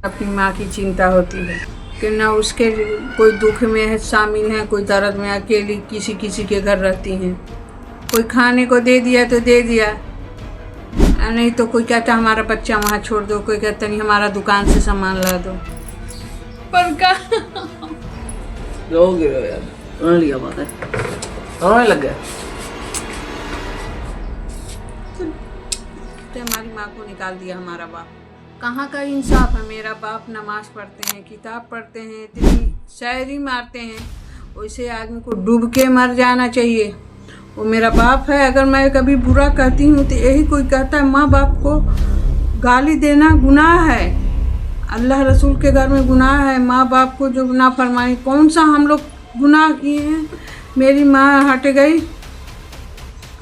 अपनी माँ की चिंता होती है कि ना उसके कोई दुख में है शामिल है, कोई दर्द में, अकेली किसी किसी के घर रहती हैं। कोई खाने को दे दिया तो दे दिया, नहीं तो कोई कहता हमारा बच्चा वहाँ छोड़ दो, कोई कहता नहीं हमारा दुकान से सामान ला दो। पर का रोगे यार, रोने लिया बात है, रोने लग गया। तो हमारी माँ को निकाल दिया हमारा बाप। कहाँ का इंसाफ है। मेरा बाप नमाज पढ़ते हैं, किताब पढ़ते हैं, इतनी शायरी मारते हैं, वैसे आदमी को डूब के मर जाना चाहिए। वो मेरा बाप है। अगर मैं कभी बुरा कहती हूँ तो यही कोई कहता है माँ बाप को गाली देना गुनाह है, अल्लाह रसूल के घर में गुनाह है। माँ बाप को जो गुनाह फरमाई, कौन सा हम लोग गुनाह किए हैं। मेरी माँ हट गई,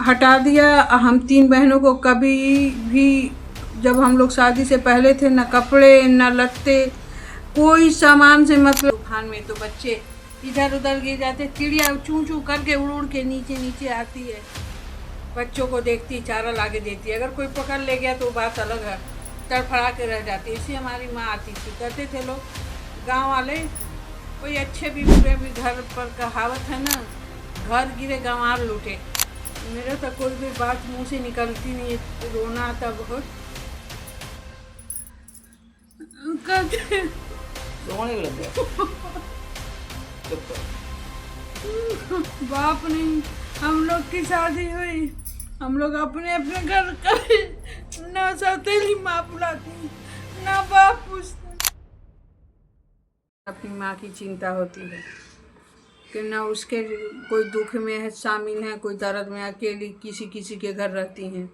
हटा दिया। हम 3 बहनों को कभी भी, जब हम लोग शादी से पहले थे, न कपड़े न लत्ते, कोई सामान से मतलब। तूफान में तो बच्चे इधर उधर गिर जाते, चिड़िया चूं चूं करके उड़ उड़ के नीचे नीचे आती है, बच्चों को देखती, चारा लाके देती है। अगर कोई पकड़ ले गया तो बात अलग है, तड़फड़ा के रह जाती। इसी हमारी माँ आती थी। कहते थे लोग गांव वाले, कोई अच्छे भी बुरे भी, घर पर कहावत है ना, घर गिरे गंवार लूटे। मेरे तो कोई भी बात मुंह से निकलती नहीं, रोना आता बहुत। रोने लग गया। बाप नहीं, हम लोग की शादी हुई, हम लोग अपने अपने घर करे, ना सौतेली माँ बुलाती, ना बाप पूछते। अपनी माँ की चिंता होती है कि ना उसके कोई दुख में है शामिल है, कोई दर्द में, अकेली किसी किसी के घर रहती हैं।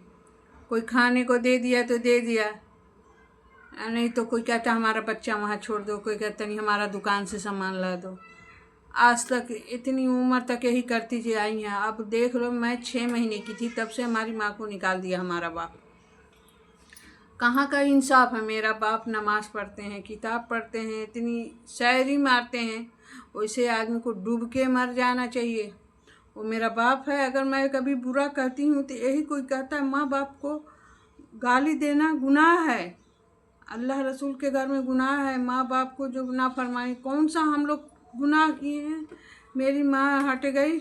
कोई खाने को दे दिया तो दे दिया, नहीं तो कोई कहता हमारा बच्चा वहाँ छोड़ दो, कोई कहता नहीं हमारा दुकान से सामान ला दो। आज तक इतनी उम्र तक यही करती जी आई हैं। अब देख लो, मैं 6 महीने की थी तब से हमारी माँ को निकाल दिया हमारा बाप। कहाँ का इंसाफ है। मेरा बाप नमाज पढ़ते हैं, किताब पढ़ते हैं, इतनी शायरी मारते हैं, वैसे आदमी को डूब के मर जाना चाहिए। वो मेरा बाप है। अगर मैं कभी बुरा कहती हूँ तो यही कोई कहता है माँ बाप को गाली देना गुनाह है, अल्लाह रसूल के घर में गुनाह है। माँ बाप को जो गुनाह फरमाई, कौन सा हम लोग गुनाह किए हैं। मेरी माँ हट गई,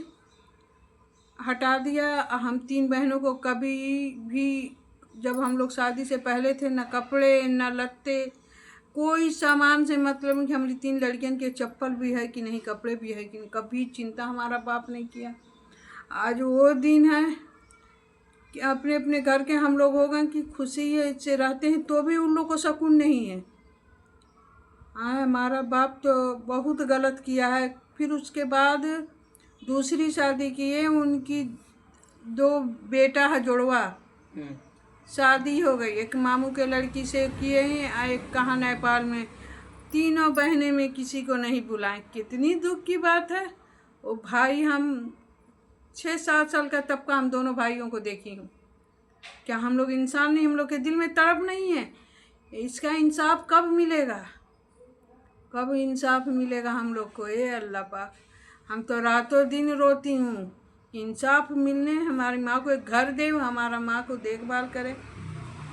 हटा दिया। हम 3 बहनों को कभी भी, जब हम लोग शादी से पहले थे, न कपड़े न लत्ते, कोई सामान से मतलब नहीं कि हमारी 3 लड़कियों के चप्पल भी है कि नहीं, कपड़े भी है कि नहीं, कभी चिंता हमारा बाप नहीं किया। आज वो दिन है कि अपने अपने घर के हम लोग हो गए कि खुशी से रहते हैं, तो भी उन लोग को सुकून नहीं है। हाँ, हमारा बाप तो बहुत गलत किया है। फिर उसके बाद दूसरी शादी की है, उनकी 2 बेटा है, जुड़वा शादी हो गई। एक मामू के लड़की से किए हैं, एक कहाँ नेपाल में। तीनों बहनें में किसी को नहीं बुलाएं। कितनी दुख की बात है। वो भाई, हम 6-7 साल का तब का हम दोनों भाइयों को देखी हूँ। क्या हम लोग इंसान नहीं? हम लोग के दिल में तड़प नहीं है? इसका इंसाफ कब मिलेगा? कब इंसाफ मिलेगा हम लोग को? ए अल्लाह पाक, हम तो रातों दिन रोती हूँ। इंसाफ मिलने, हमारी माँ को एक घर दे, हमारा माँ को देखभाल करे,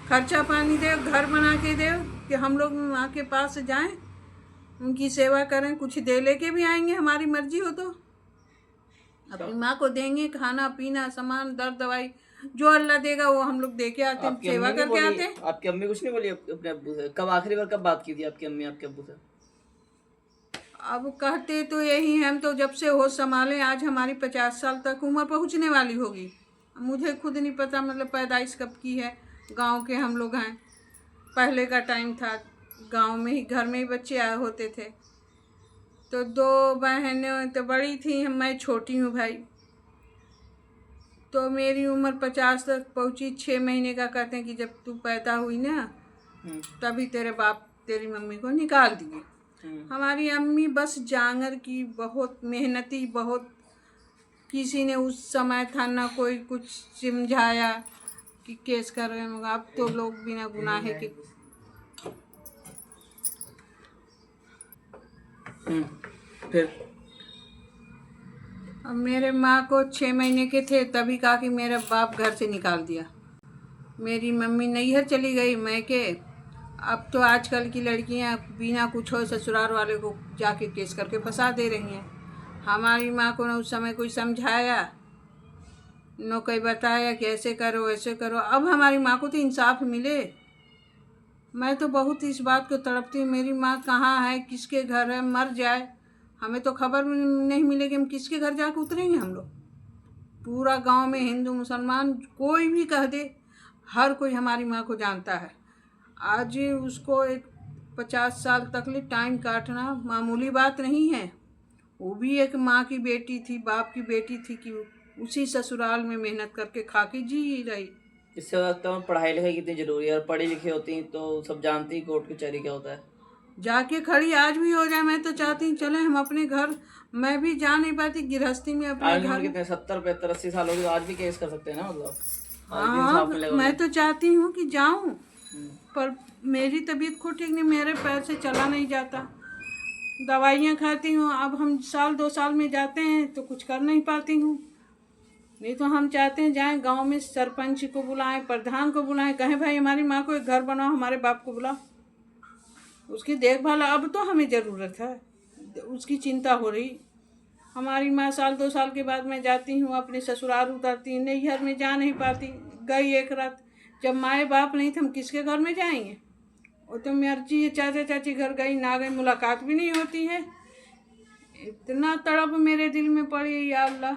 खर्चा पानी दे, घर बना के दे कि हम लोग माँ के पास जाएं, उनकी सेवा करें। कुछ दे लेके भी आएंगे, हमारी मर्जी हो तो अपनी माँ को देंगे, खाना पीना सामान, दर्द दवाई जो अल्लाह देगा वो हम लोग दे के आते हैं, सेवा करके आते हैं। आपकी अम्मी कुछ नहीं बोली अपने अब्बू से? कब आखिरी बार कब बात की थी आपकी अम्मी आपके अब्बू से? अब कहते तो यही हैं, हम तो जब से होश संभाले, आज हमारी 50 साल तक उम्र पहुंचने वाली होगी। मुझे खुद नहीं पता मतलब पैदाइश कब की है। गांव के हम लोग हैं, पहले का टाइम था, गांव में ही, घर में ही बच्चे आए होते थे। तो 2 बहनें तो बड़ी थी, मैं छोटी हूँ भाई। तो मेरी उम्र 50 तक पहुंची। 6 महीने का कहते हैं कि जब तू पैदा हुई ना, तभी तेरे बाप तेरी मम्मी को निकाल दिए। हमारी अम्मी बस जांगर की, बहुत मेहनती, बहुत, किसी ने उस समय था ना कोई कुछ समझाया कि केस कर रहे हैं। अब तो लोग बिना गुनाहे के। फिर अब मेरे माँ को 6 महीने के थे तभी कहा कि मेरा बाप घर से निकाल दिया। मेरी मम्मी नैहर चली गई, मैं के अब तो आजकल की लड़कियां बिना कुछ हो ससुराल वाले को जाके केस करके फंसा दे रही हैं। हमारी माँ को न उस समय कोई समझाया, न कोई बताया कि ऐसे करो ऐसे करो। अब हमारी माँ को तो इंसाफ मिले। मैं तो बहुत इस बात को तड़पती हूँ, मेरी माँ कहाँ है, किसके घर है, मर जाए हमें तो खबर नहीं मिलेगी, हम किसके घर जाकर उतरेंगे। हम लोग पूरा गांव में हिंदू मुसलमान कोई भी कह दे, हर कोई हमारी माँ को जानता है। आज उसको एक 50 साल तक टाइम काटना मामूली बात नहीं है। वो भी एक माँ की बेटी थी, बाप की बेटी थी कि उसी ससुराल में मेहनत करके खा के जी रही। इससे लगता है पढ़ाई लिखाई कितनी जरूरी है, और पढ़ी लिखी होती तो सब जानती ही कोर्ट कचहरी क्या होता है। जाके खड़ी आज भी हो जाए। मैं तो चाहती हूँ चले हम अपने घर, मैं भी जा नहीं पाती गृहस्थी में अपने आज घर। उम्र कितने 70 75 80 साल होगी तो आज भी केस कर सकते हैं ना, मतलब आज भी हाँ, इंसाफ मिलेगा मैं उन्हें। तो चाहती हूँ कि जाऊँ, हम्म। पर मेरी तबीयत खुद ठीक नहीं, मेरे पैर से चला नहीं जाता, दवाइयाँ खाती हूँ। अब हम साल 2 साल में जाते हैं तो कुछ कर नहीं पाती हूँ। नहीं तो हम चाहते हैं जाएं गांव में, सरपंच को बुलाएं, प्रधान को बुलाएं, कहें भाई हमारी माँ को एक घर बनाओ, हमारे बाप को बुलाओ, उसकी देखभाल अब तो हमें ज़रूरत है, उसकी चिंता हो रही। हमारी माँ साल 2 साल के बाद मैं जाती हूँ अपने ससुराल उतरती हूँ, नैहर में जा नहीं पाती। गई एक रात, जब माए बाप नहीं थे हम किसके घर में जाएंगे। वो तो मर्जी है, चाचा चाची घर गई ना गई, मुलाकात भी नहीं होती है। इतना तड़प मेरे दिल में पड़ी, या अल्लाह,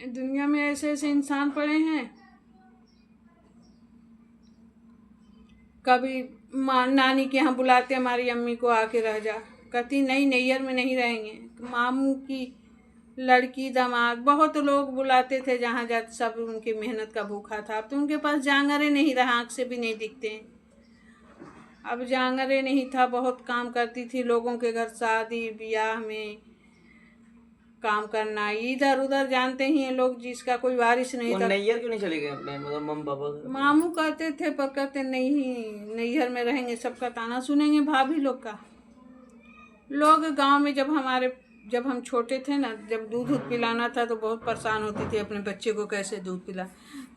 दुनिया में ऐसे ऐसे इंसान पड़े हैं। कभी माँ नानी के यहाँ बुलाते हमारी अम्मी को आके रह जा, कहती नहीं नैहर में नहीं रहेंगे। मामू की लड़की दामाद बहुत लोग बुलाते थे, जहाँ जाते सब उनकी मेहनत का भूखा था। अब तो उनके पास जांगरे नहीं रहा, आँख से भी नहीं दिखते हैं। अब जांगरे नहीं था, बहुत काम करती थी लोगों के घर, शादी ब्याह में काम करना, इधर उधर जानते ही हैं लोग, जिसका कोई वारिस नहीं वो था। नैयर क्यों नहीं चले गए अपने, मतलब मम्मी पापा के? मामू कहते थे, पर कहते नहीं नैहर में रहेंगे, सबका ताना सुनेंगे, भाभी लोग का। लोग गांव में जब हम छोटे थे ना, जब दूध पिलाना था तो बहुत परेशान होती थी अपने बच्चे को कैसे दूध पिला।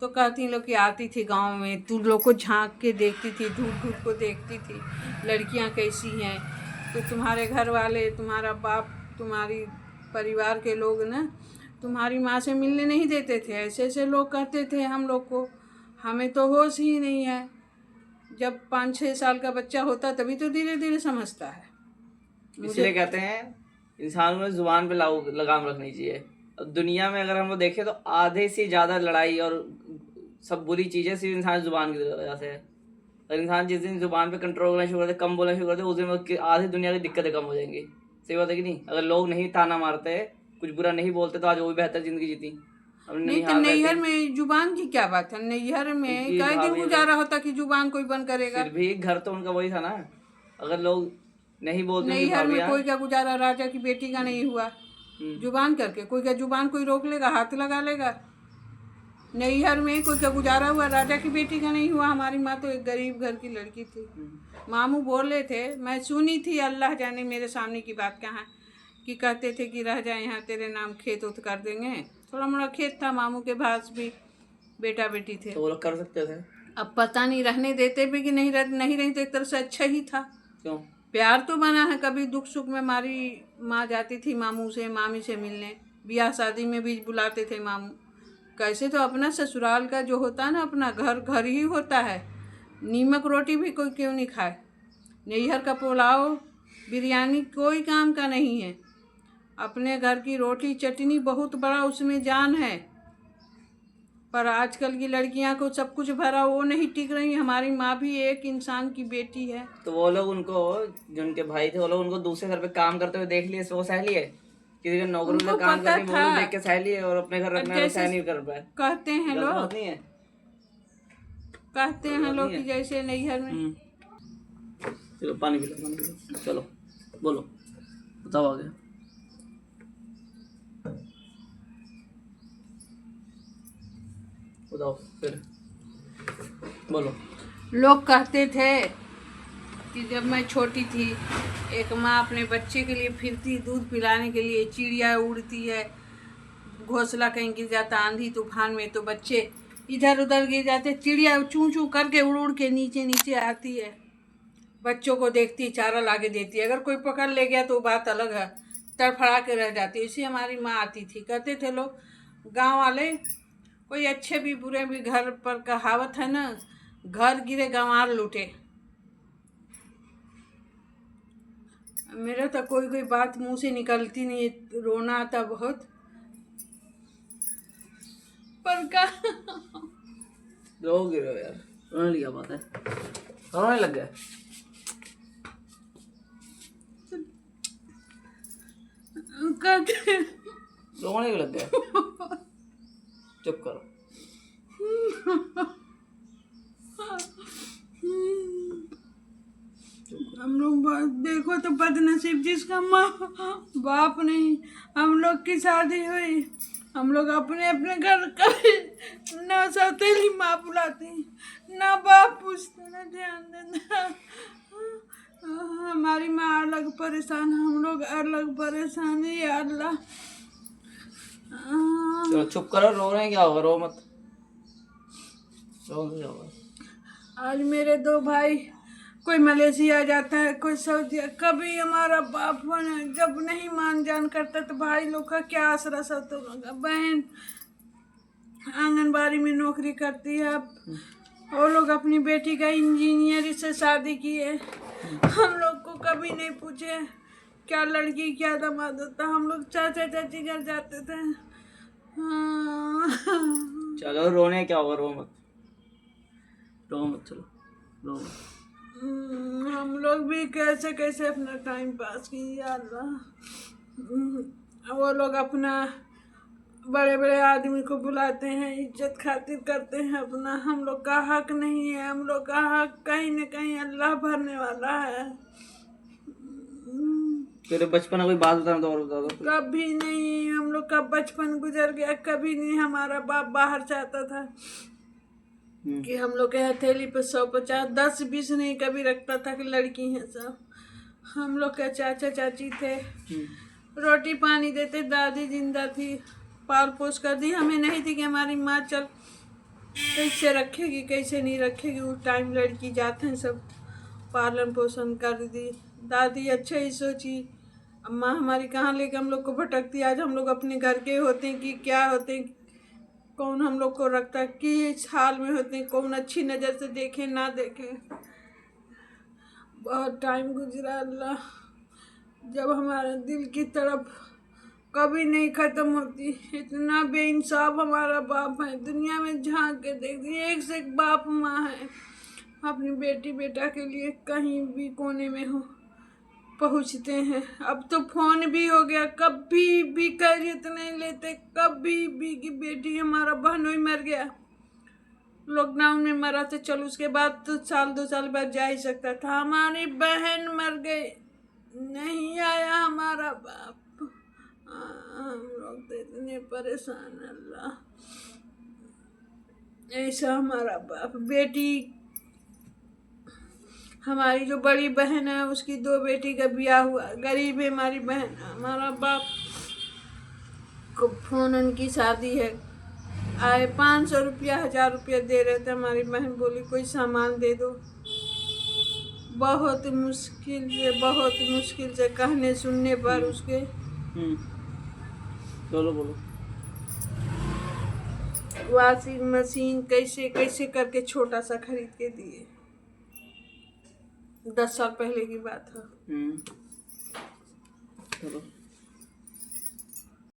तो कहती लोग कि आती थी गांव में, तू लोग को झांक के देखती थी, धूप धूप को देखती थी लड़कियां कैसी हैं। तो तुम्हारे घर वाले, तुम्हारा बाप, तुम्हारी परिवार के लोग ना तुम्हारी माँ से मिलने नहीं देते थे, ऐसे ऐसे लोग कहते थे हम लोग को। हमें तो होश ही नहीं है। जब 5-6 साल का बच्चा होता तभी तो धीरे धीरे समझता है। इसलिए कहते हैं इंसान को जुबान पे लगाम रखनी चाहिए। अब दुनिया में अगर हम लोग देखें तो आधे से ज़्यादा लड़ाई और सब बुरी चीज़ें सिर्फ इंसान जुबान की वजह से है। अगर इंसान जिस दिन जुबान पे कंट्रोल करना शुरू करते, कम बोलना शुरू करते, उस दिन आधी दुनिया की दिक्कतें कम हो जाएंगी। सही बात है कि नहीं? अगर लोग नहीं ताना मारते, कुछ बुरा नहीं बोलते, तो आज वो भी बेहतर जिंदगी जीती। नहीं तो नैहर में जुबान की क्या बात है? नैहर में कई दिन गुजारा होता कि जुबान कोई बंद करेगा। फिर भी घर तो उनका वही था ना। अगर लोग नहीं बोलते, नैहर में कोई का गुजारा राजा की बेटी का नहीं हुआ जुबान करके, कोई का जुबान कोई रोक लेगा, हाथ लगा लेगा। नैहर में कोई का गुजारा हुआ, राजा की बेटी का नहीं हुआ। हमारी माँ तो एक गरीब घर की लड़की थी। मामू बोले थे, मैं सुनी थी, अल्लाह जाने मेरे सामने की बात कहाँ, कि कहते थे कि रह जाए यहाँ, तेरे नाम खेत उत कर देंगे। थोड़ा मोड़ा खेत था, मामू के पास भी बेटा बेटी थे, तो वो लोग कर सकते थे। अब पता नहीं रहने देते भी कि नहीं रहे, तो एक तरह से अच्छा ही था। क्यों? प्यार तो बना है। कभी दुख सुख में हमारी माँ जाती थी मामू से, मामी से मिलने, ब्याह शादी में भी बुलाते थे मामू। कैसे तो अपना ससुराल का जो होता है ना, अपना घर घर ही होता है। नीमक रोटी भी कोई क्यों नहीं खाए, नैहर का पुलाव बिरयानी कोई काम का नहीं है। अपने घर की रोटी चटनी बहुत बड़ा उसमें जान है। पर आजकल की लड़कियां को सब कुछ भरा, वो नहीं टिक रही। हमारी माँ भी एक इंसान की बेटी है। तो वो लोग उनको, जो उनके भाई थे, वो लोग उनको दूसरे घर पे काम करते हुए देख लिए, वो सह लिए। किसी का नौकरी में काम कर रही है, वो लोग देख के सह लिए, और अपने घर रखना सह नहीं कर पाए। कहते हैं लोग, नहीं है, कहते हैं लोग कि जैसे नैहर में। चलो पानी पी लो, चलो बोलो, बताओ आगे। बताओ फिर, बोलो। लोग कहते थे कि जब मैं छोटी थी, एक माँ अपने बच्चे के लिए फिरती, दूध पिलाने के लिए, चिड़िया उड़ती है, घोंसला कहीं गिर जाता आंधी तूफान में तो बच्चे इधर उधर गिर जाते, चिड़िया चूं चूं करके उड़ उड़ के नीचे नीचे आती है। बच्चों को देखती, चारा लाके देती। अगर कोई पकड़ ले गया तो बात अलग है, तड़फड़ा के रह जाती। इसी हमारी माँ आती थी। कहते थे लोग गांव वाले, कोई अच्छे भी बुरे भी, घर पर कहावत है ना, घर गिरे गंवार लूटे। मेरा तो कोई कोई बात मुंह से निकलती नहीं, रोना आता बहुत। पर का रोगे रो यार, रोने लगी बात है, रोने लग गए। रोने लग गए, चुप करो। हम लोग देखो तो बदनसीब, जिसका माँ बाप नहीं। हम लोग की शादी हुई, हम लोग अपने अपने घर कभी ना सौतेली माँ बुलाती, ना बाप पूछते, ना ध्यान देता। हमारी माँ अलग परेशान, हम लोग अलग परेशान है। या अल्लाह, चलो चुप करो, रो रहे हैं क्या होगा, रो मत, रो नहीं होगा। आज मेरे दो भाई, कोई मलेशिया जाता है, कोई सऊदी। कभी हमारा बाप जब नहीं मान जान करता तो भाई लोग का क्या आसरा सब तो होगा। बहन आंगनबाड़ी में नौकरी करती है, अब वो लोग अपनी बेटी का इंजीनियर से शादी की है। हम लोग को कभी नहीं पूछे क्या लड़की क्या दामाद होता। हम लोग चाचा चाची घर जाते थे। चलो रोने क्या होगा, रो मत, रो मत, चलो रो मत। हम लोग भी कैसे कैसे अपना टाइम पास किए। अल्लाह, वो लोग अपना बड़े बड़े आदमी को बुलाते हैं, इज्जत खातिर करते हैं अपना। हम लोग का हक नहीं है, हम लोग का हक कहीं न कहीं अल्लाह भरने वाला है। तेरे बचपन में कोई बात बताना तो और बता दो। कभी नहीं, हम लोग का बचपन गुजर गया। कभी नहीं हमारा बाप बाहर चाहता था कि हम लोग के हथेली पे 150, 10, 20 नहीं कभी रखता था कि लड़की है सब। हम लोग के चाचा चाची थे, रोटी पानी देते। दादी जिंदा थी, पाल पोस कर दी। हमें नहीं थी कि हमारी माँ चल कैसे रखेगी कैसे नहीं रखेगी। उस टाइम लड़की जाते हैं सब पालन पोषण कर दी। दादी अच्छे ही सोची, अम्मा हमारी कहाँ लेके हम लोग को भटकती। आज हम लोग अपने घर के होते हैं कि क्या होते हैं, कौन हम लोग को रखता, किस हाल में होते हैं, कौन अच्छी नज़र से देखे ना देखे। बहुत टाइम गुजरा अल्लाह, जब हमारे दिल की तरफ कभी नहीं ख़त्म होती। इतना बेइंसाफ हमारा बाप है, दुनिया में झांक के देख दी, एक से एक बाप माँ है। अपनी बेटी बेटा के लिए कहीं भी कोने में हो पहुँचते हैं। अब तो फ़ोन भी हो गया, कभी भी खैरियत नहीं लेते, कभी भी कि बेटी हमारा बहनोई मर गया, लॉकडाउन में मरा तो चलो उसके बाद तो 1-2 साल बाद जा ही सकता था। हमारी बहन मर गई, नहीं आया हमारा बाप। हम लोग तो इतने परेशान, अल्लाह। ऐसा हमारा बाप। बेटी हमारी जो बड़ी बहन है उसकी 2 बेटी का ब्याह हुआ, गरीब है हमारी बहन। हमारा बाप को फोन उनकी शादी है, आए 500 रुपया 1000 रुपया दे रहे थे। हमारी बहन बोली कोई सामान दे दो। बहुत मुश्किल से कहने सुनने पर उसके बोलो बोलो। वॉशिंग मशीन कैसे कैसे करके छोटा सा खरीद के दिए। 10 साल पहले की बात है। चलो